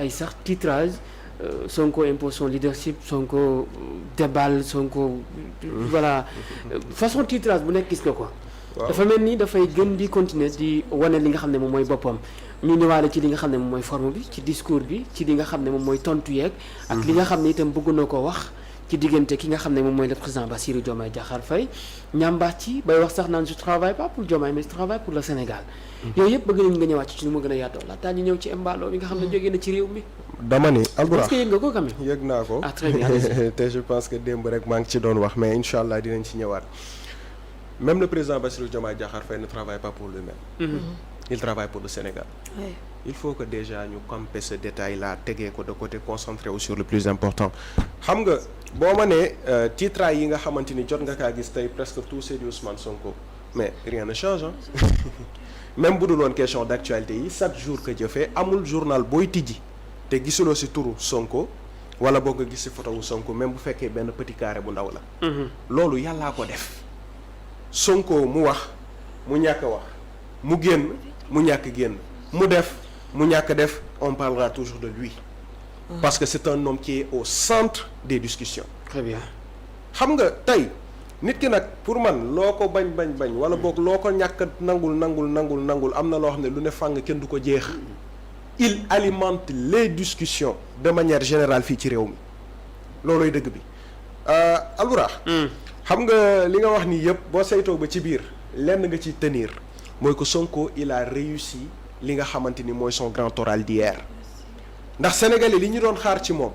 ay sax titrage Sonko impose son leadership Sonko déballe Sonko voilà façon titrage bu nekk gis nga ko. dafa mel ni dafay gën di continuer di wane li nga xam ne moom mooy boppam ñu ñëwaale ci li nga xam ne moom mooy forme bi ci discours bi ci li nga xam ne moom mooy tontu yeeg. ak li nga xam ne itam bëgg na ko wax ci diggante ki nga xam ne moom mooy le président Bassirou Diomaye Diakhar Faye ñambaat ci bay wax sax naan je travaille pas pour Diomaye mais je travaille pour le Sénégal. yooyu yëpp bëgg nañu nga ñëwaat ci nu mu gën a yaatoo laataa ñu ñëw ci Embalo bi nga xam ne jógee na ci réew mi. dama ni Albourakh est-ce que yëg nga ko quand même. yëg naa ko ah très bien te je pense que démb rek maa ngi ci doon wax mais incha allah dinañ ci ñëwaat même le président Bassirou Diomaye Diakhar Faye ne travaille pas pour lui-même. Il travaille pour le Sénégal. Ouais. Il faut que déjà ñu camper ce détail là tegee ko de côté concentré wu sur le plus important xam nga boo ma nee titres yi nga xamante ni jot nga kaa gis tey presque tout c'est du Ousmane Sonko mais rien ne change hein. Même bu dul woon question d'actualité yi chaque jour que jëfee amul journal booy tijji te gisuloo ci turu Sonko wala boo nga gis ci photo wu Sonko même bu fekkee benn petit carré bu ndaw la. loolu yàllaa ko def Sonko mu wax mu ñàkk wax mu génn mu ñàkk génn mu def mu ñàkk def on parlera toujours de lui. Parce que c'est un homme qui est au centre des discussions. très bien. xam nga tey nit ki nag pour man loo ko bañ wala boog loo ko ñàkk nangul am na loo xam ne lu ne fàng kenn du ko jeex. Il alimente les discussions de manière générale fii ci réew mi loolooy dëgg bi Albourakh xam nga li nga wax nii yëpp boo saytoo ba ci biir lenn nga ci tenir mooy que Sonko il a réussi li nga xamante ni mooy son grand oral d'hier ndax sénégalais li ñu doon xaar ci moom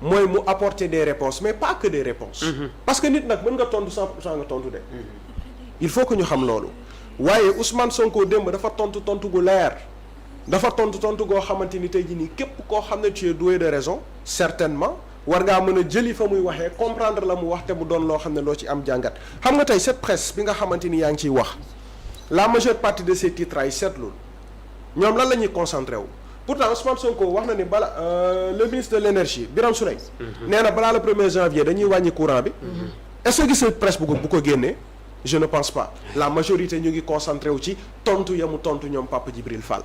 mooy mu apporter des réponses mais pas que des réponses parce que nit nag mën nga tontu 100% nga tontu de il faut que ñu xam loolu waaye Ousmane Sonko démb dafa tontu gu leer dafa tontu goo xamante ni tey jii nii képp koo xam ne tu es doué de raison certainement war ngaa mën a jëli fa muy waxee comprendre la mu wax te mu doon loo xam ne loo ci am jàngat xam nga tey cette presse bi nga xamante ni yaa ngi ciy wax la majeure partie de ces titres ay seetlul ñoom lan la ñuy concentré wu pourtant Ousmane Sonko wax na ni bala le ministre de l'énergie Birame Souleye nee na balaa le 1er janvier dañuy wàññi courant bi est-ce que gis nga presse bu ko génnee je ne pense pas la majorité ñu ngi concentré wu ci tontu yamu tontu ñoom Papa Djibril Fall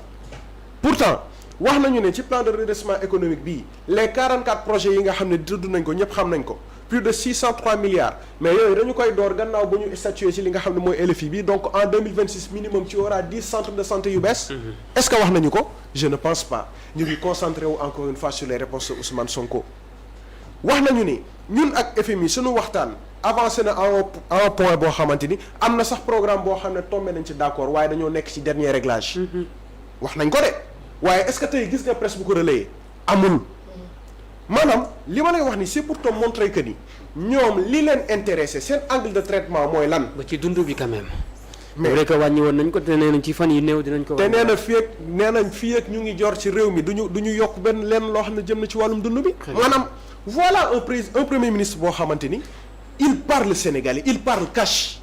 pourtant wax nañu ne ci plan de redressement économique bii les 44 projets yi nga xam ne tudd nañ ko ñëpp xam nañ ko plus de 603 milliards mais yooyu dañu koy door gannaaw bu ñu statué ci li nga xam ne mooy LFI bi donc en 2026 minimum ci aura 10 centres de santé yu bees. Est-ce que wax nañu ko je ne pense pas ñu ngi concentré wu encore une fois sur les réponses de Ousmane Sonko wax nañu ni ñun ak FMI suñu waxtaan avancé na à un point boo xamante ni am na sax programme boo xam ne tombé nañ ci d'accord waaye dañoo nekk ci dernier réglage. wax nañ ko de waaye est-ce que tey gis nga presse bu ko relayé amul. maanaam li ma lay wax ni c'est pour te montrer que ni ñoom li leen intéressé seen angle de traitement mooy lan. ba ci dund bi quand même. mais vrai que wàññi woon nañ ko te nee nañ ci fan yi néew dinañ ko. te nee nañ fii ak ñu ngi jor ci réew mi du ñu yokk benn lenn loo xam ne jëm na ci wàllum dund bi. maanaam voilà un premier ministre boo xamante ni il parle sénégalais il parle cash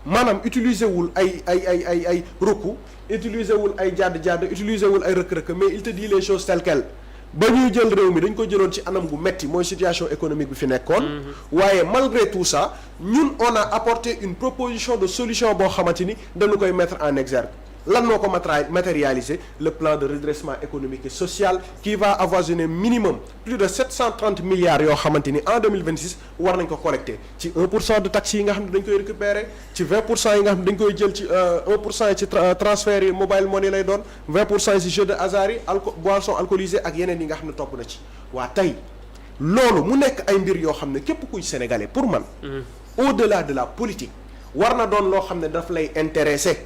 maanaam utiliser wul ay recours utiliser wul ay jadd utiliser wul ay rëkk-rëkk mais il te dit les choses telles quelles. ba ñuy jël réew mi dañ ko jëloon ci anam gu metti mooy situation économique bi fi nekkoon waaye malgré tout ça ñun on a apporté une proposition de solution boo xamante ni dañu koy mettre en exergue lan moo ko matérialiser le plan de redressement économique et social qui va avoisiner minimum plus de 730 milliards yoo xamante ni en 2026 war nañ ko collecter ci 1% de taxes yi nga xam ne dañ koy récupérer ci 20% yi nga xam ne dañ koy jël ci 1% yi ci transfert yi mobile money lay doon 20% yi ci jeu de hasard yi boisson alcoolisée ak yeneen yi nga xam ne topp na ci waa tey loolu mu nekk ay mbir yoo xam ne képp kuy sénégalais pour man au-delà de la politique war na doon loo xam ne daf lay intéresser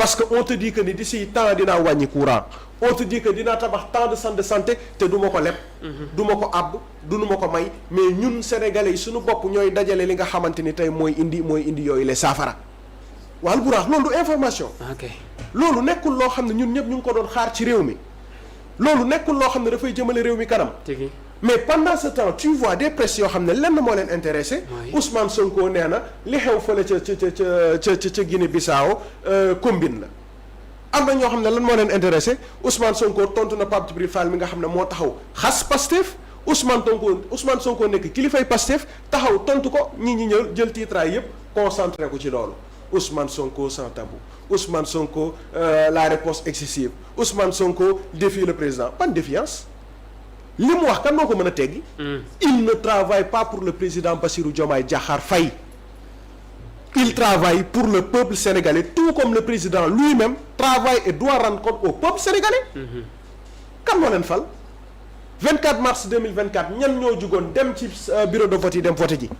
parce que on te dit que ni d'ici temps dinaa wàññi courant on te dit que dinaa tabax tant de centre de santé te du ma ko leb du ma ko àbb du ma ko may mais ñun sénégalais yi suñu bopp ñooy dajale li nga xamante ni tey mooy indi yooyu les saafara waa Albourakh loolu du information loolu nekkul loo xam ne ñun ñëpp ñu ngi ko doon xaar ci réew mi loolu nekkul loo xam ne dafay jëmale réew mi kanam mais pendant ce temps tu vois des presses yoo xam ne lenn moo leen intéressé Ousmane Sonko nee na li xew fële ca Guinée Bissau combine la am na ñoo xam ne lan moo leen intéressé Ousmane Sonko tontu na Pape Djibril Fall mi nga xam ne moo taxaw xas Pastef Ousmane Sonko nekk kilifay Pastef taxaw tontu ko ñi ñëw jël titraay yëpp concentré ko ci loolu Ousmane Sonko sans tabou Ousmane Sonko la réponse excessive Ousmane Sonko défie le président ban défiance li mu wax kan moo ko mën a teggi. il ne travaille pas pour le président Bassirou Diomaye Diakhar Faye. il travaille pour le peuple sénégalais tout comme le président lui-même travaille et doit rendre compte au peuple sénégalais. kan moo leen fal 24 mars 2024 ñan ñoo jugoon dem ci bureau de vote yi dem vote ji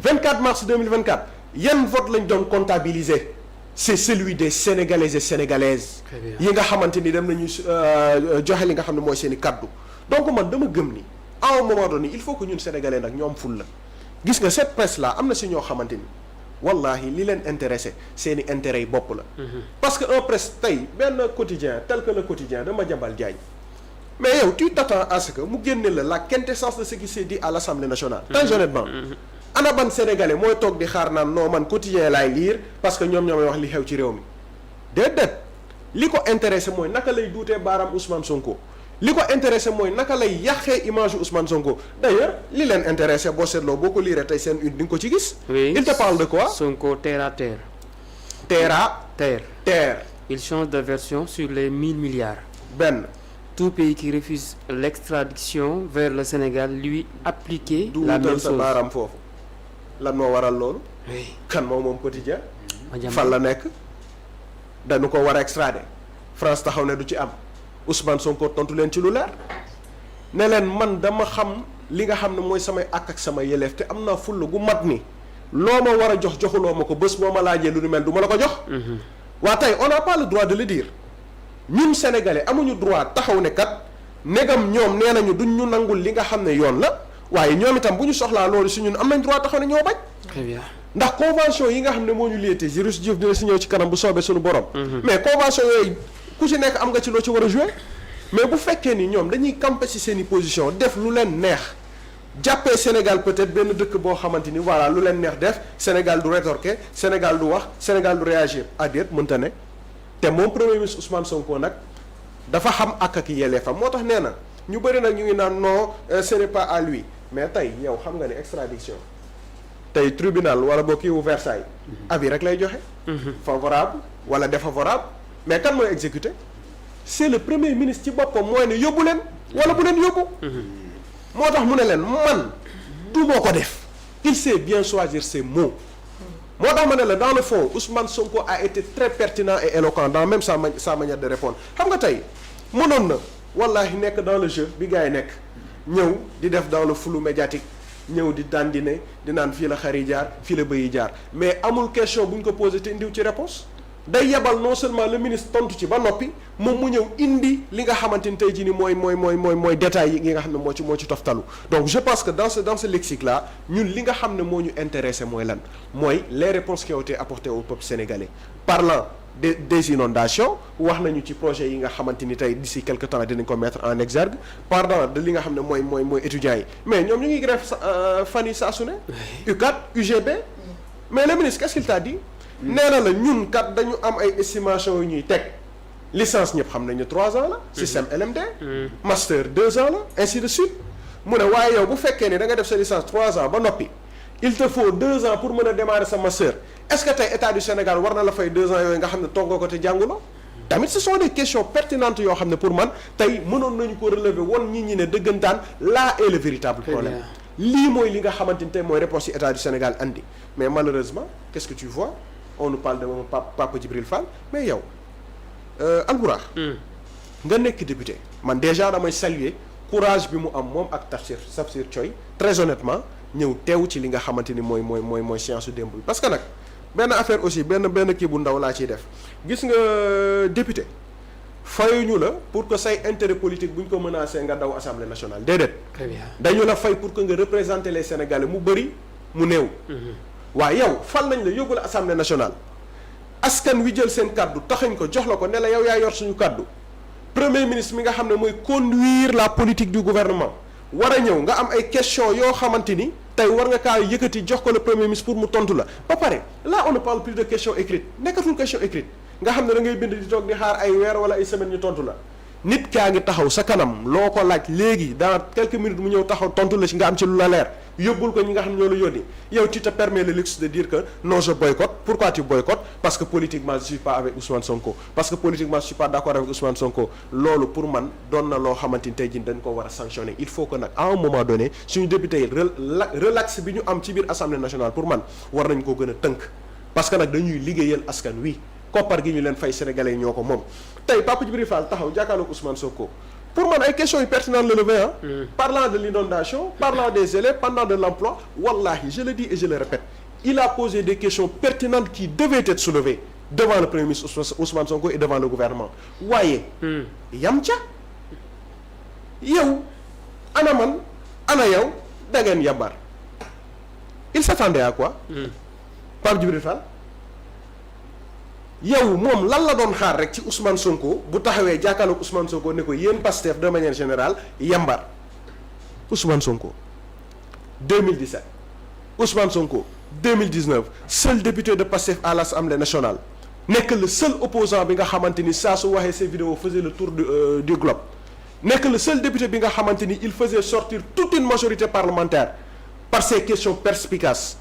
24 mars 2024 yan vote lañ doon comptabiliser c'est celui des sénégalais et sénégalaises yi nga xamante ni dem nañu joxe li nga xam ne mooy seen i kaddu donc man dama gëm ni à un moment donné il faut que ñun sénégalais nag ñoom ful la gis nga cette presse là am na si ñoo xamante ni wallahi li leen intéressé seeni intérêt yi bopp la parce que un presse tey benn quotidien tel que le quotidien de Madiambal Diagne mais yow tu t'attends à ce que mu génne la quintessence de ce qui s'est dit à l'Assemblée nationale très honnêtement ana ban sénégalais mooy toog di xaar naan non man quotidien laay lire parce que ñoom ñoomay wax li xew ci réew mi déedéet li ko intéressé mooy naka lay duutee baaraam Ousmane Sonko li ko intéressé mooy naka lay yàqee image Ousmane Sonko d'ailleurs li leen intéressé boo seetloo boo ko liiree tey seen une di nga ko ci gis. oui il te parle de quoi. Sonko terre à terre. terre à terre. il change de version sur les 1000 milliards. benn. tout pays qui refuse l'extradition vers le Sénégal lui appliquer la même chose sa baaraam foofu lan moo waral loolu. oui kan moom quotidien fan la nekk dañu ko war a extrader France taxaw ne du ci am Ousmane Sonko tontu leen ci lu leer ne leen man dama xam li nga xam ne mooy samay ak sama yelleef te am naa fulla gu mat ni loo ma war a jox joxuloo ma ko bés boo ma laajee lu ni mel du ma la ko jox. waa tey on n'a pas le droit de le dire ñun sénégalais amuñu droit taxaw ne kat negam ñoom nee nañu duñ ñu nangul li nga xam ne yoon la waaye ñoom itam bu ñu soxlaa loolu si ñun am nañ droit taxaw ne ñoo bañ. très bien ndax convention yi nga xam ne moo ñu lié te Jirus Diouf dina si ñëw ci kanam bu soobee suñu borom. mais convention yooyu ku ci nekk am nga ci loo ci war a jouer mais bu fekkee ni ñoom dañuy camper ci seen i position def lu leen neex jàppee Sénégal peut-être benn dëkk boo xamante ni voilà lu leen neex def Sénégal du rétorquer Sénégal du wax Sénégal du réagir déet mënta ne te moom premier ministre Ousmane Sonko nag dafa xam ak yelleefam moo tax nee na ñu bëri nag ñu ngi naan non ce n'est pas à lui mais tey yow xam nga ne extradition tey tribunal wala boo kii wu Versailles avis rek lay joxe. favorable wala défavorable mais kan mooy exécuter c'est le premier ministre ci boppam mooy ne yóbbu leen wala bu leen yóbbu. moo tax mu ne leen man du moo ko def il sait bien choisir ses mots moo tax ma ne la dans le fond Ousmane Sonko a été très pertinent et éloquent dans même sa manière de répondre xam nga tey mënoon na wallahi nekk dans le jeu bi gars yi nekk ñëw di def dans le flou médiatique ñëw di dandine di naan fii la xar yi jaar fii la bëy yi jaar mais amul question bu ñu ko posé te indiw ci réponse day yebal non seulement le ministre tontu ci ba noppi moom mu ñëw indi li nga xamante ni tey jii ni mooy détails yi nga xam ne moo ci toftalu donc je pense que dans ce lexique là ñun li nga xam ne moo ñu intéressé mooy lan mooy les réponses qui ont été apportées au peuple sénégalais parlant des inondations wax nañu ci projet yi nga xamante ni tey d'ici quelque temps dinañ ko mettre en exergue parlant de li nga xam ne mooy étudiants yi mais ñoom ñu ngi grève fan yi saa su ne UCAD UGB mais le ministre qu'est-ce qu'il t'a dit nee na la ñun kat dañu am ay estimation yu ñuy teg licence ñëpp xam nañu 3 ans la système LMD master 2 ans la ainsi de suite mu ne waaye yow bu fekkee ni da nga def sa licence 3 ans ba noppi il te faut 2 ans pour mën a démarrer sa master est-ce que tey état du Sénégal war na la fay 2 ans yooyu nga xam ne toog nga ko te jànguloo tamit ce sont des questions pertinentes yoo xam ne pour man tey mënoon nañu ko relever won ñi ne dëggantaan là est le véritable problème lii mooy li nga xamante ni tey mooy réponse yi état du Sénégal andi mais malheureusement qu'est-ce que tu vois on nous parle de mon papa Djibril Fall mais yow Albourakh nga nekk député man déjà damay saluer courage bi mu am moom ak Tafsir Thioye très honnêtement ñëw teew ci li nga xamante ni mooy séance su démb bi parce que nag benn affaire aussi benn kii bu ndaw laa ciy def gis nga député fayuñu la pour que say intérêt politique bu ñu ko menacé nga daw assemblée nationale déedéet. très bien dañu la fay pour que nga représenter les Sénégalais mu bëri mu néew. waaye yow fal nañ la yóbbu la assemblée nationale askan wi jël seen kaddu taxañ ko jox la ko ne la yow yaa yor suñu kaddu premier ministre mi nga xam ne mooy conduire la politique du gouvernement war a ñëw nga am ay questions yoo xamante ni tey war nga kaa yëkkati jox ko le premier ministre pour mu tontu la ba pare là on ne parle plus de questions écrites nekkatul question écrite nga xam ne da ngay bind di toog di xaar ay weer wala ay semaines ñu tontu la nit kaa ngi taxaw sa kanam loo ko laaj léegi dans quelques minutes mu ñëw taxaw tontu la ci nga am ci lu la leer yóbbul ko ñi nga xam ne ñoo la yónni yow tu te permets le luxe de dire que non je boycotte. Pourquoi tu boycottes? Parce que politiquement je suis pas avec Ousmane Sonko, parce que politiquement je suis pas d'accord avec Ousmane Sonko. Loolu pour man doon na loo xamante ni tey jii dañ ko war a sanctionner. Il faut que nag à un moment donné suñu député yi relax bi ñu am ci biir assemblée nationale pour man war nañ koo gën a tënk parce que nag dañuy liggéeyal askan wi koppar gi ñu leen fay sénégalais yi ñoo ko moom. Tey Papa Djibril Fall taxaw jàkkaarloog Ousmane Sonko pour man ay questions yu pertinentes la lever ah. Parlant de l'inondation, parlant des élèves, parlant de l'emploi, wallahi je le dis et je le répète. Il a posé des questions pertinentes qui devaient être soulevées devant le Premier ministre Ousmane Sonko et devant le gouvernement waaye yam ca yow ana man ana yow da ngeen yambar il s'attendait à quoi Pape Djibril Fall yow moom lan la doon xaar rek ci Ousmane Sonko bu taxawee jàkkaarloog Ousmane Sonko ne ko yéen Pastef de manière générale yambar Ousmane Sonko 2017 Ousmane Sonko 2019 seul député de Pastef à l'Assemblée nationale nekk le seul opposant bi nga xamante ni saa su waxee ces vidéos faisait le tour du globe nekk le seul député bi nga xamante ni il faisait sortir toute une majorité parlementaire par ses questions perspicaces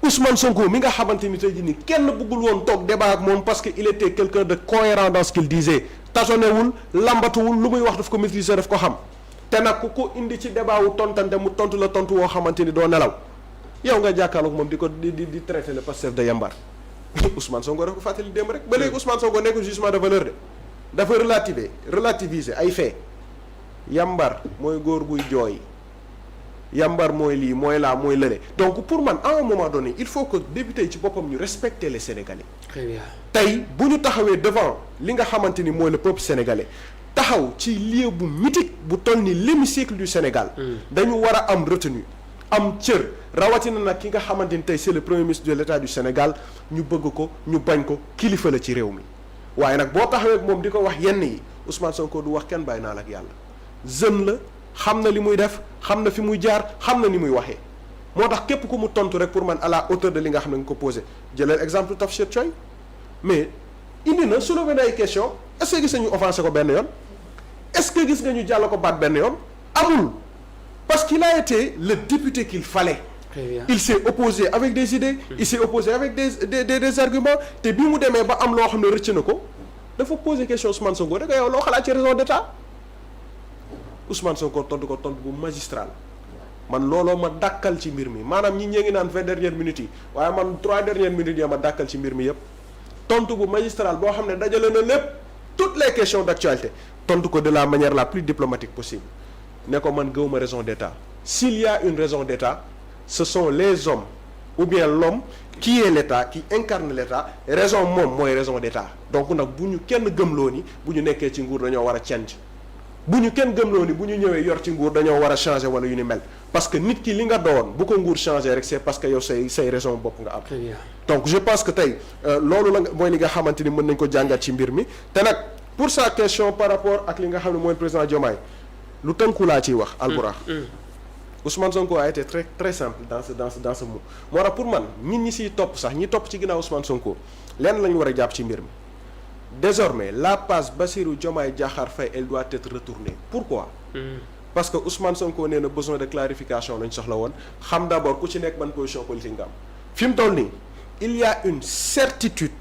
Ousmane Sonko mi nga xamante ni tey jii ni kenn bëggul woon toog débat ak moom parce que il était quelqu'un de cohérent dans ce qu'il disait tâtonnewul lambatuwul lu muy wax daf ko maîtriser daf ko xam te nag ku ko indi ci débat wu tontante mu tontu la tontu woo xamante ni doo nelaw yow nga jàkkaarloog moom di traiter le Pastef de yambar Ousmane Sonko dafa ko fàttali démb rek ba léegi Ousmane Sonko nekk jugement de valeur de dafa relativiser ay fait yambar mooy góor guy jooy yambar mooy lii mooy laa mooy lële donc pour man à un moment donné il faut que député yi ci boppam ñu respecter les Sénégalais. Très bien. Tey bu ñu taxawee devant li nga xamante ni mooy le peuple sénégalais taxaw ci lieu bu mythique bu toll ni l'hémicycle du Sénégal. dañu war a am retenue am cër rawatina nag ki nga xamante ni tey c'est le premier ministre de l'État du Sénégal ñu bëgg ko ñu bañ ko kilifa la ci réew mi waaye nag boo taxawee ak moom di ko wax yenn yi Ousmane Sonko du wax kenn bàyyi naa la ak yàlla jeune la xam na li muy def xam na fi muy jaar xam na ni muy waxee moo tax képp ku mu tontu rek pour man à la hauteur de li nga xam ne nga ko posé jëlal exemple Tafsir Thioye mais indi na soulevé na ay question est-ce que gis nañu offensé ko benn yoon est-ce que gis nga ñu jàll ko baat benn yoon amul parce qu'il a été le député qu'il fallait. Très bien. Il s'est opposé avec des idées. Il s'est opposé avec des arguments te bi mu demee ba am loo xam ne rëcc na ko dafa poser question Ousmane Sonko rek yow loo xalaat ci raison d'état Ousmane Sonko tontu ko tontu bu magistral man looloo ma dàkkal ci mbir mi maanaam ñi ñee ngi naan 20 dernières minutes yi waaye man 3 dernières minutes yi ma dàkkal ci mbir mi yépp tontu bu magistral boo xam ne dajale na lépp toutes les questions d'actualité tontu ko de la manière la plus diplomatique possible ne ko man gëwuma raison d'état s'il y a une raison d'état ce sont les hommes ou bien l'homme qui est l'État qui incarne l'État raison moom mooy raison d'état donc nag bu ñu kenn gëmloo ni bu ñu nekkee ci nguur dañoo war a change bu ñu kenn gëmloo ni bu ñu ñëwee yor ci nguur dañoo war a changer wala yu ni mel parce que nit ki li nga doon bu ko nguur changer rek c'est parce que yow say raison bopp nga am. Très bien. Donc je pense que tey loolu la mooy li nga xamante ni mën nañ ko jàngat ci mbir mi te nag pour sa question par rapport ak li nga xam ne mooy président Diomaye lu tënku laa ciy wax. Alburax Ousmane Sonko a été très très simple dans ce mot moo tax pour man ñi siy topp sax ñi topp ci ginnaaw Ousmane Sonko lenn la ñu war a jàpp ci mbir mi désormais la passe Bassirou Diomaye Diakhar Faye elle doit être retournée pourquoi parce que Ousmane Sonko nee na besoin de clarification lañ soxla woon xam d'abord ku ci nekk ban position politique nga am fi mu toll nii il y a une certitude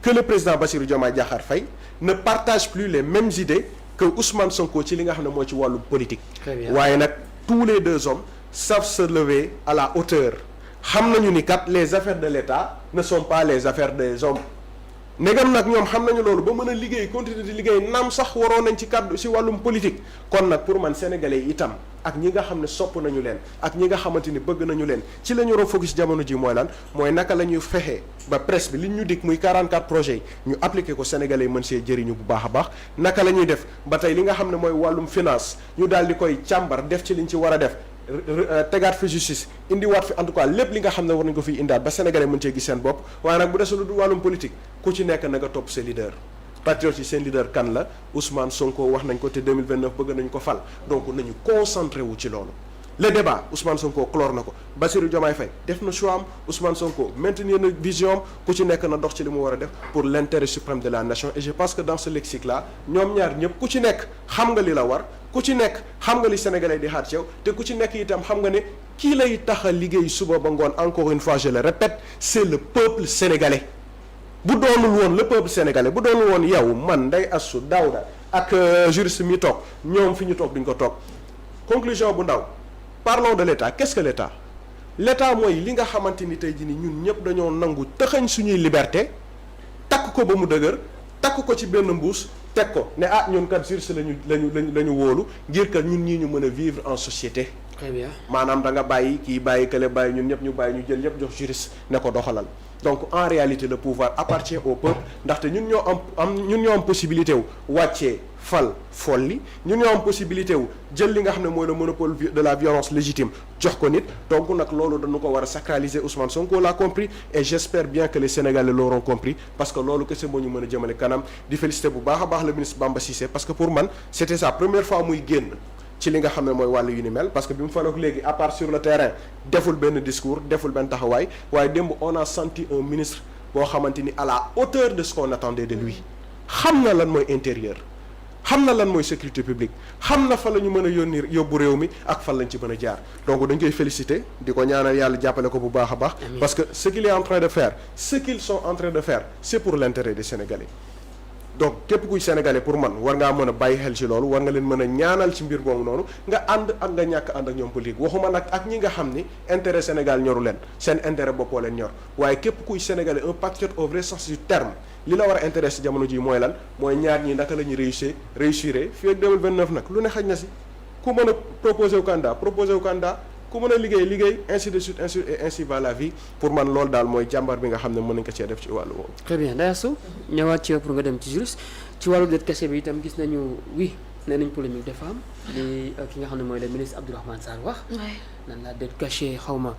que le président Bassirou Diomaye Diakhar Faye ne partage plus les mêmes idées que Ousmane Sonko ci li nga xam ne moo ci wàllu politique. Très bien. waaye nag tous les deux hommes savent se lever à la hauteur xam nañu ni kat les affaires de l'État ne sont pas les affaires des hommes ndegam nag ñoom xam nañu loolu ba mën a liggéey continuer di liggéey naam sax waroon nañ ci kàddu ci wàllum politique kon nag pour man sénégalais yi itam ak ñi nga xam ne sopp nañu leen ak ñi nga xamante ni bëgg nañu leen ci la ñu war a focus jamono ji mooy lan mooy naka la ñuy fexe ba presse bi li ñu dig muy 44 projets yi ñu appliquer ko sénégalais yi mën see jëriñu bu baax a baax naka la ñuy def ba tey li nga xam ne mooy wàllum finance ñu daal di koy càmbar def ci liñ ci war a def tegaat fi justice indiwaat fi en tout cas lépp li nga xam ne war nañ ko fiy indaat ba sénégalais mën cee gis seen bopp waaye nag bu desee lu du wàllum politique ku ci nekk na nga topp sa leader patriote yi seen leader kan la Ousmane Sonko wax nañ ko te 2029 bëgg nañ ko fal donc nañu concentré wu ci loolu le débat Ousmane Sonko clore na ko Bassirou Diomaye Faye def na choix am Ousmane Sonko maintenir na vision am ku ci nekk na dox ci li mu war a def pour l'intérêt suprême de la nation et je pense que dans ce lexique là ñoom ñaar ñëpp ku ci nekk xam nga li la war ku ci nekk xam nga li sénégalais di xaar ci yow te ku ci nekk itam xam nga ne kii lay tax a liggéey suba ba ngoon encore une fois je le répète c'est le peuple sénégalais. bu doonul woon le peuple sénégalais bu doonul woon yow man Ndeye Astou Daouda ak juriste mi toog ñoom fi ñu toog duñ ko toog conclusion bu ndaw parlons de l'État qu'est-ce que l'État mooy li nga xamante ni tey jii ni ñun ñëpp dañoo nangu tëxañ suñuy liberté takk ko ba mu dëgër takk ko ci benn mbuus teg ko ne ñun kat juriste lañu wóolu ngir kat ñun ñii ñu mën a vivre en société. Très bien. maanaam da nga bàyyi kii bàyyi kële bàyyi ñun ñëpp ñu bàyyi ñu jël ñëpp jox juriste ne ko doxalal donc en réalité le pouvoir appartient au peuple ndaxte ñun ñoo am possibilité wu wàccee fal folli ñun ñoo am possibilité wu jël li nga xam ne mooy le monopole de la violence légitime jox ko nit donc nag loolu dañu ko war a sacraliser. Ousmane Sonko l'a compris et j'espère bien que les Sénégalais l'auront compris parce que loolu kese moo ñu mën a jëmale kanam di féliciter bu baax a baax le ministre Bamba Cissé parce que pour man c'était sa première fois muy génn ci li nga xam ne mooy wàllu yu ni mel parce que bi mu faloog léegi à part sur le terrain deful benn discours deful benn taxawaay waaye démb on a senti un ministre boo xamante ni à la hauteur de ce qu'on attendait de lui xam na lan mooy intérieur xam na lan mooy sécurité publique xam na fa la ñu mën a yóbbu réew mi ak fan lañ ci mën a jaar donc dañ koy féliciter di ko ñaanal yàlla jàppale ko bu baax a baax parce que ce qu'il est en train de faire ce qu'ils sont en train de faire c'est pour l'intérêt des Sénégalais donc képp kuy sénégalais pour man war ngaa mën a bàyyi xel ci loolu war nga leen mën a ñaanal ci mbir boobu noonu nga ànd ak nga ñàkk ànd ak ñoom politique waxuma nag ak ñi nga xam ni intérêt Sénégal ñoru leen seen intérêt boppoo leen ñor waaye képp kuy sénégalais un patriote au vrai sens du terme li la war a intéressé jamono ji mooy lan mooy ñaar ñi naka la ñuy réussir fii ak 2029 nag lu ne xaj na si ku mën a proposé wu candidat ku mën a liggéey ainsi de suite et ainsi va la vie pour man loolu daal mooy jàmbar bi nga xam ne mën nañ ko cee def ci wàllu woowu. Très bien Ndeye Astou ñëwaat ci yow pour nga dem ci juriste ci wàllu det kese bi itam gis nañu nee nañ polémique dafa am li ki nga xam ne mooy le ministre Abdourahmane Sarr wax. nan la dette cachée xaw ma